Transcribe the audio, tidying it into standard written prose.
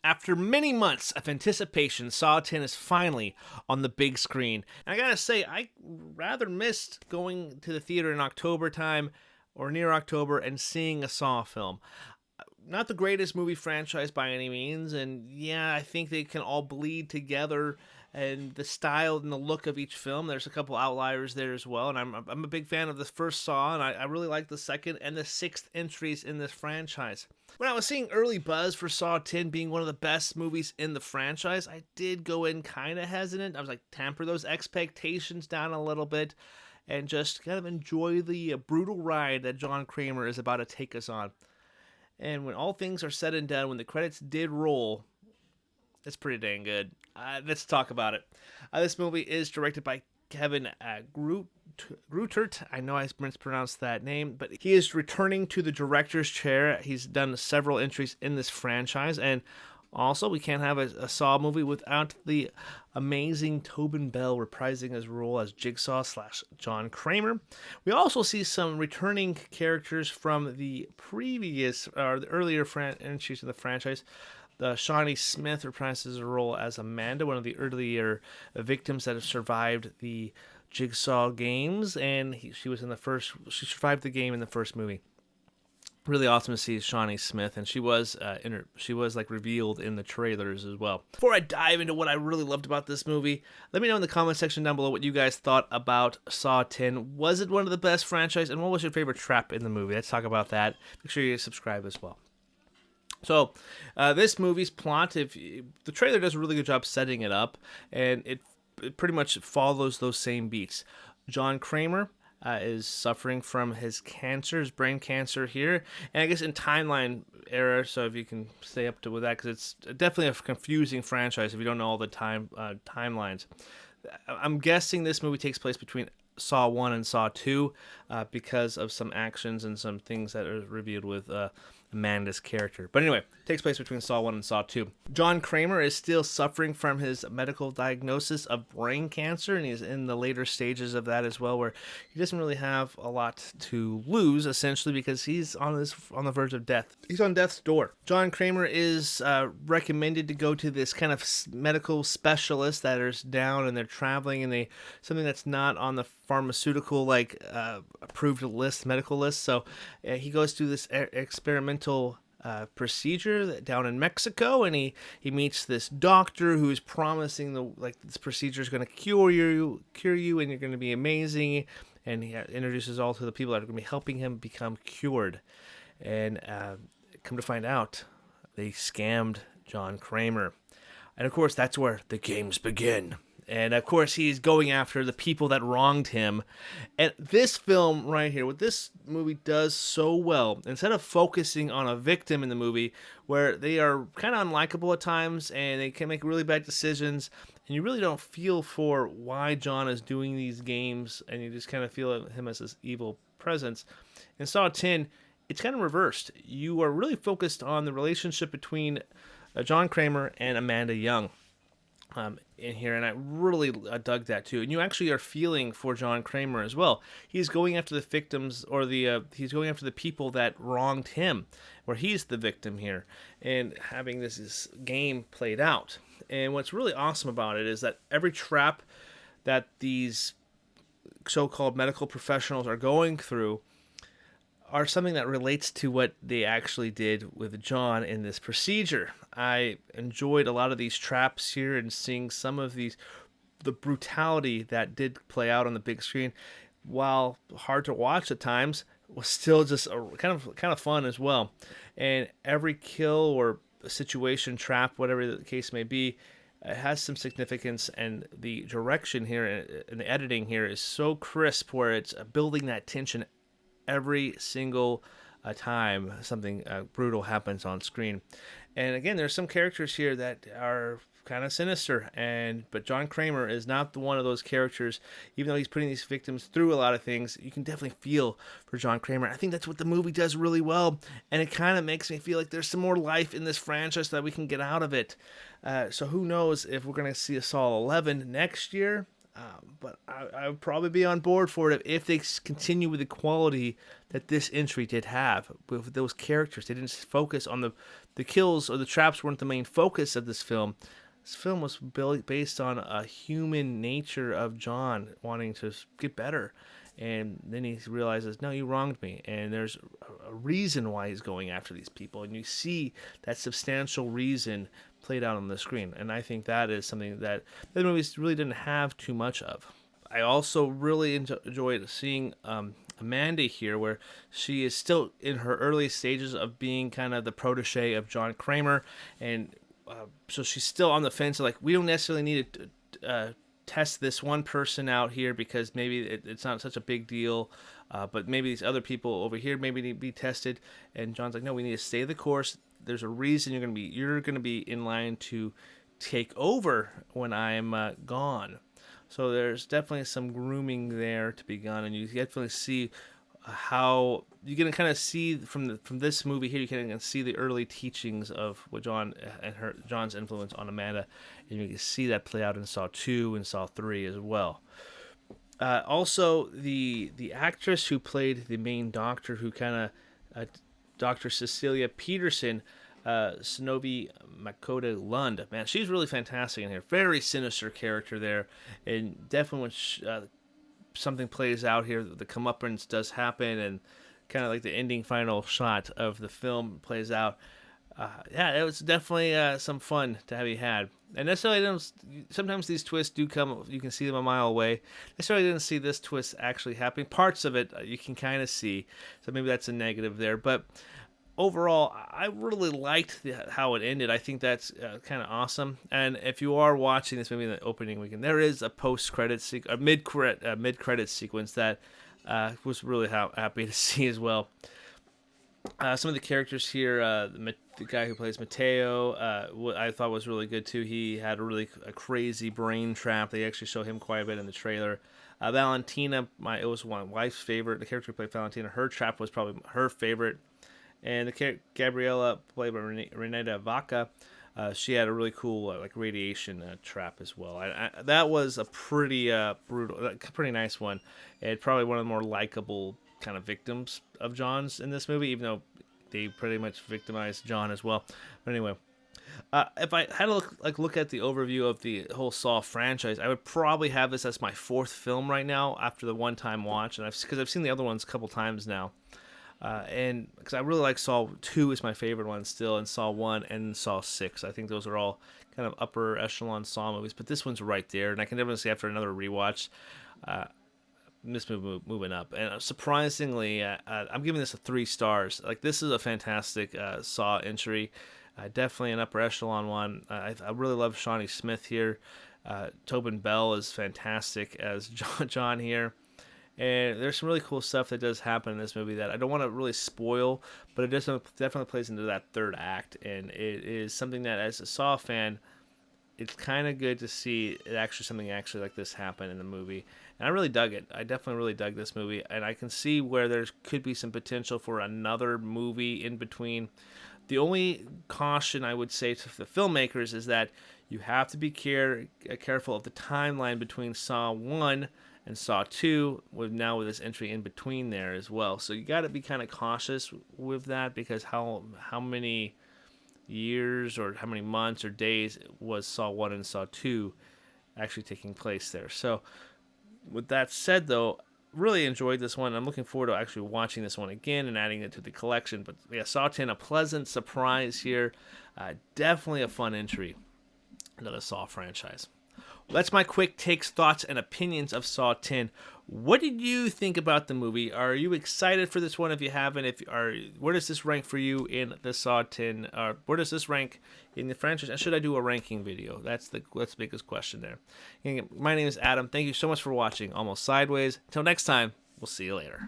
After many months of anticipation, Saw 10 is finally on the big screen. And I gotta say, I rather missed going to the theater in October time or near October and seeing a Saw film. Not the greatest movie franchise by any means, and yeah, I think they can all bleed together, and the style and the look of each film, there's a couple outliers there as well, and I'm a big fan of the first Saw, and I really like the second and the sixth entries in this franchise. When I was seeing early buzz for Saw 10 being one of the best movies in the franchise, I did go in kind of hesitant. I was like, temper those expectations down a little bit, and just kind of enjoy the brutal ride that John Kramer is about to take us on. And when all things are said and done, when the credits did roll, it's pretty dang good. Let's talk about it. This movie is directed by Kevin Greutert. I know I mispronounced that name, but he is returning to the director's chair. He's done several entries in this franchise, and also we can't have a Saw movie without the amazing Tobin Bell reprising his role as Jigsaw / John Kramer. We also see some returning characters from the previous, or the earlier entries in the franchise. Shawnee Smith reprises her role as Amanda, one of the earlier victims that have survived the Jigsaw games, and she survived the game in the first movie. Really awesome to see Shawnee Smith, and she was like revealed in the trailers as well. Before I dive into what I really loved about this movie, let me know in the comment section down below what you guys thought about Saw 10. Was it one of the best franchise, and what was your favorite trap in the movie? Let's talk about that. Make sure you subscribe as well. So, this movie's plot, the trailer does a really good job setting it up, and it pretty much follows those same beats. John Kramer is suffering from his cancer, his brain cancer here, and I guess in timeline error, so if you can stay up to with that, because it's definitely a confusing franchise if you don't know all the timelines. I'm guessing this movie takes place between Saw 1 and Saw 2 because of some actions and some things that are revealed with Amanda's character. But anyway, it takes place between Saw 1 and Saw 2. John Kramer is still suffering from his medical diagnosis of brain cancer, and he's in the later stages of that as well, where he doesn't really have a lot to lose, essentially, because he's on the verge of death. He's on death's door. John Kramer is recommended to go to this kind of medical specialist that is down, and they're traveling, and something that's not on the pharmaceutical approved medical list. So he goes through this experimental procedure down in Mexico, and he meets this doctor who is promising this procedure is going to cure you, and you're going to be amazing. And he introduces all to the people that are going to be helping him become cured. And come to find out, they scammed John Kramer, and of course that's where the games begin. And, of course, he's going after the people that wronged him. And this film right here, what this movie does so well, instead of focusing on a victim in the movie where they are kind of unlikable at times and they can make really bad decisions, and you really don't feel for why John is doing these games, and you just kind of feel him as this evil presence. In Saw 10, it's kind of reversed. You are really focused on the relationship between John Kramer and Amanda Young. In here, and I really dug that too. And you actually are feeling for John Kramer as well. He's going after the victims, or he's going after the people that wronged him, where he's the victim here, and having this game played out. And what's really awesome about it is that every trap that these so-called medical professionals are going through are something that relates to what they actually did with John in this procedure. I enjoyed a lot of these traps here, and seeing some of the brutality that did play out on the big screen, while hard to watch at times, was still just kind of fun as well. And every kill or situation, trap, whatever the case may be, it has some significance, and the direction here and the editing here is so crisp, where it's building that tension every single time something brutal happens on screen. And again, there's some characters here that are kind of sinister, but John Kramer is not one of those characters. Even though he's putting these victims through a lot of things, you can definitely feel for John Kramer. I think that's what the movie does really well, and it kind of makes me feel like there's some more life in this franchise that we can get out of it. So who knows if we're going to see a Saw 11 next year. But I would probably be on board for it if they continue with the quality that this entry did have with those characters. They didn't focus on the the kills or the traps weren't the main focus of this film. This film was based on a human nature of John wanting to get better. And then he realizes, no, you wronged me. And there's a reason why he's going after these people. And you see that substantial reason played out on the screen. And I think that is something that the movies really didn't have too much of. I also really enjoyed seeing Amanda here, where she is still in her early stages of being kind of the protege of John Kramer. And so she's still on the fence. Like, we don't necessarily need to test this one person out here because maybe it's not such a big deal, but maybe these other people over here maybe need to be tested. And John's like, no, we need to stay the course. There's a reason you're gonna be in line to take over when I'm gone. So there's definitely some grooming there to be done, and you definitely see how you can kind of see from this movie here. You can see the early teachings of what John's influence on Amanda, and you can see that play out in Saw 2 and Saw 3 as well. Also, the actress who played the main doctor, who kind of Dr. Cecilia Peterson, Synovi Makota Lund, man, she's really fantastic in here. Very sinister character there, and definitely when something plays out here, the comeuppance does happen, and kind of like the ending final shot of the film plays out. It was definitely some fun to have had. And necessarily, sometimes these twists do come, you can see them a mile away. Necessarily didn't see this twist actually happening. Parts of it you can kind of see, so maybe that's a negative there. But overall, I really liked how it ended. I think that's kind of awesome. And if you are watching this movie in the opening weekend, there is a mid-credit sequence that was really happy to see as well. Some of the characters here, the guy who plays Mateo, I thought was really good too. He had a crazy brain trap. They actually show him quite a bit in the trailer. Valentina, it was my wife's favorite. The character who played Valentina, her trap was probably her favorite. And the Gabriella, played by Renata Vaca, she had a really cool radiation trap as well. That was a pretty brutal, pretty nice one. And probably one of the more likable kind of victims of John's in this movie, even though they pretty much victimized John as well. But anyway, if I had to look at the overview of the whole Saw franchise, I would probably have this as my fourth film right now after the one-time watch, and because I've seen the other ones a couple times now. And because I really like Saw 2 is my favorite one still, and Saw 1 and Saw 6. I think those are all kind of upper echelon Saw movies, but this one's right there, and I can definitely say after another rewatch, this movie moving up. And surprisingly, I'm giving this 3 stars. Like, this is a fantastic Saw entry. Definitely an upper echelon one. I really love Shawnee Smith here. Tobin Bell is fantastic as John here. And there's some really cool stuff that does happen in this movie that I don't want to really spoil, but it definitely plays into that third act. And it is something that, as a Saw fan, it's kind of good to see something like this happen in the movie. And I really dug it. I definitely really dug this movie. And I can see where there could be some potential for another movie in between. The only caution I would say to the filmmakers is that you have to be careful of the timeline between Saw 1 and Saw 2, with this entry in between there as well. So you got to be kind of cautious with that, because how many years or how many months or days was Saw 1 and Saw 2 actually taking place there. So with that said, though, really enjoyed this one. I'm looking forward to actually watching this one again and adding it to the collection. But yeah, Saw 10, a pleasant surprise here. Definitely a fun entry into the Saw franchise. Well, that's my quick takes, thoughts, and opinions of Saw 10. What did you think about the movie? Are you excited for this one? If you haven't, where does this rank for you in the Saw 10? Where does this rank in the franchise? And should I do a ranking video? That's the biggest question there. My name is Adam. Thank you so much for watching Almost Sideways. Until next time, we'll see you later.